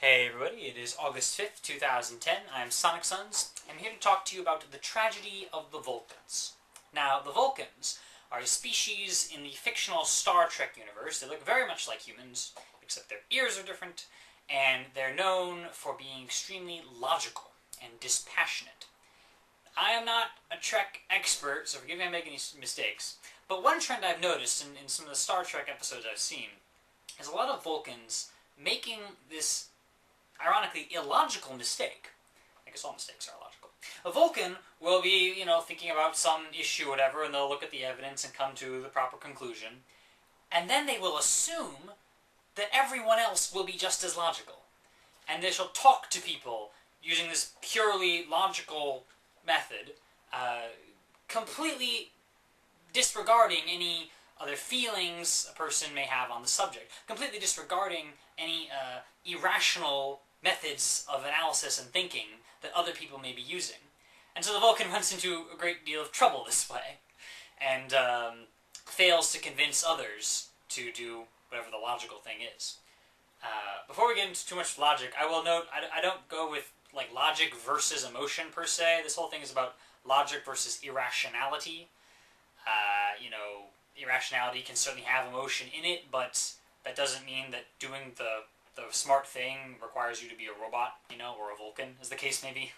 Hey everybody, it is August 5th, 2010. I'm Sonic Sons. I'm here to talk to you about the tragedy of the Vulcans. Now, the Vulcans are a species in the fictional Star Trek universe. They look very much like humans, except their ears are different, and they're known for being extremely logical and dispassionate. I am not a Trek expert, so forgive me if I make any mistakes, but one trend I've noticed in some of the Star Trek episodes I've seen is a lot of Vulcans making this ironically illogical mistake. I guess all mistakes are illogical. A Vulcan will be, thinking about some issue or whatever, and they'll look at the evidence and come to the proper conclusion, and then they will assume that everyone else will be just as logical. And they shall talk to people using this purely logical method, completely disregarding any other feelings a person may have on the subject, completely disregarding any irrational methods of analysis and thinking that other people may be using. And so the Vulcan runs into a great deal of trouble this way, and fails to convince others to do whatever the logical thing is. Before we get into too much logic, I will note I don't go with logic versus emotion per se. This whole thing is about logic versus irrationality. Irrationality can certainly have emotion in it, but that doesn't mean that doing the smart thing requires you to be a robot, or a Vulcan, as the case may be.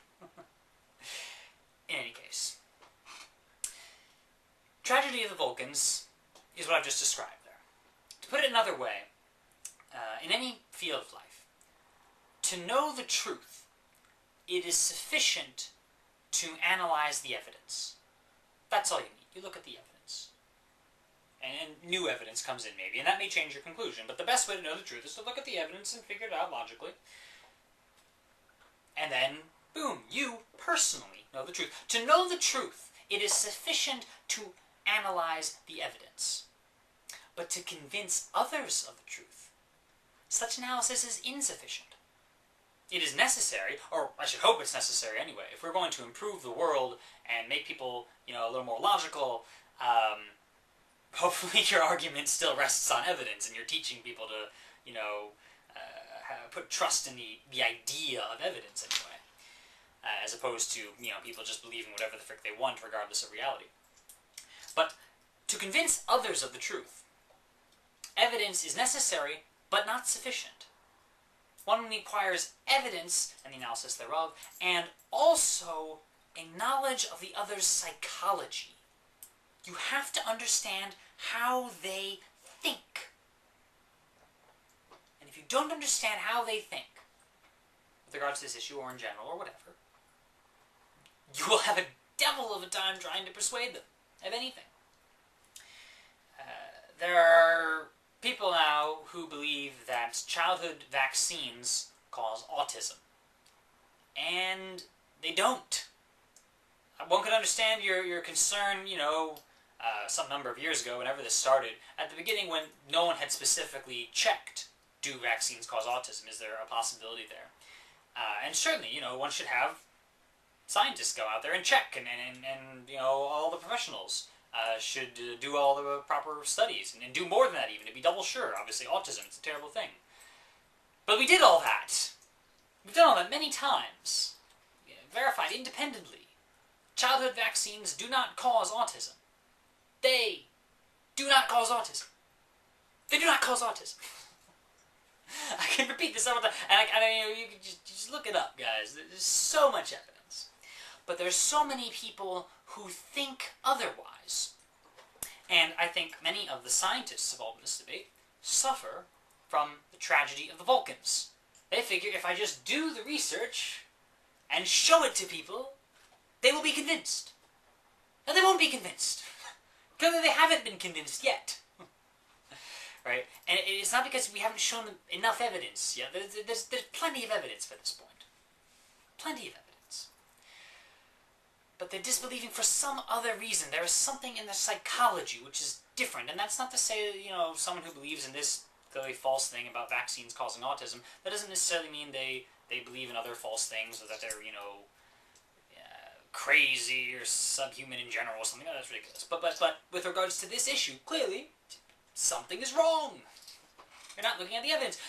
In any case. Tragedy of the Vulcans is what I've just described there. To put it another way, in any field of life, to know the truth, it is sufficient to analyze the evidence. That's all you need. You look at the evidence. And new evidence comes in, maybe, and that may change your conclusion. But the best way to know the truth is to look at the evidence and figure it out logically. And then, boom, you personally know the truth. To know the truth, it is sufficient to analyze the evidence. But to convince others of the truth, such analysis is insufficient. It is necessary, or I should hope it's necessary anyway, if we're going to improve the world and make people, a little more logical. Hopefully your argument still rests on evidence, and you're teaching people to, put trust in the idea of evidence anyway, as opposed to, people just believing whatever the frick they want regardless of reality. But to convince others of the truth, evidence is necessary, but not sufficient. One requires evidence and the analysis thereof, and also a knowledge of the other's psychology. You have to understand how they think. And if you don't understand how they think, with regards to this issue or in general or whatever, you will have a devil of a time trying to persuade them of anything. There are people now who believe that childhood vaccines cause autism. And they don't. One could understand your concern, some number of years ago, whenever this started, at the beginning when no one had specifically checked, do vaccines cause autism? Is there a possibility there? And certainly, one should have scientists go out there and check, and all the professionals should do all the proper studies, and do more than that even, to be double sure. Obviously, autism, it's a terrible thing. But we did all that. We've done all that many times. Verified independently. Childhood vaccines do not cause autism. They do not cause autism. They do not cause autism. I can repeat this several times, and you can just look it up, guys. There's so much evidence. But there's so many people who think otherwise. And I think many of the scientists involved in this debate suffer from the tragedy of the Vulcans. They figure if I just do the research and show it to people, they will be convinced. And they won't be convinced. Because they haven't been convinced yet. Right? And it's not because we haven't shown them enough evidence yet. There's plenty of evidence for this point. Plenty of evidence. But they're disbelieving for some other reason. There is something in their psychology which is different. And that's not to say, someone who believes in this clearly false thing about vaccines causing autism, that doesn't necessarily mean they believe in other false things, or that they're, crazy or subhuman in general or something. That's ridiculous. But with regards to this issue, clearly, something is wrong. You're not looking at the evidence.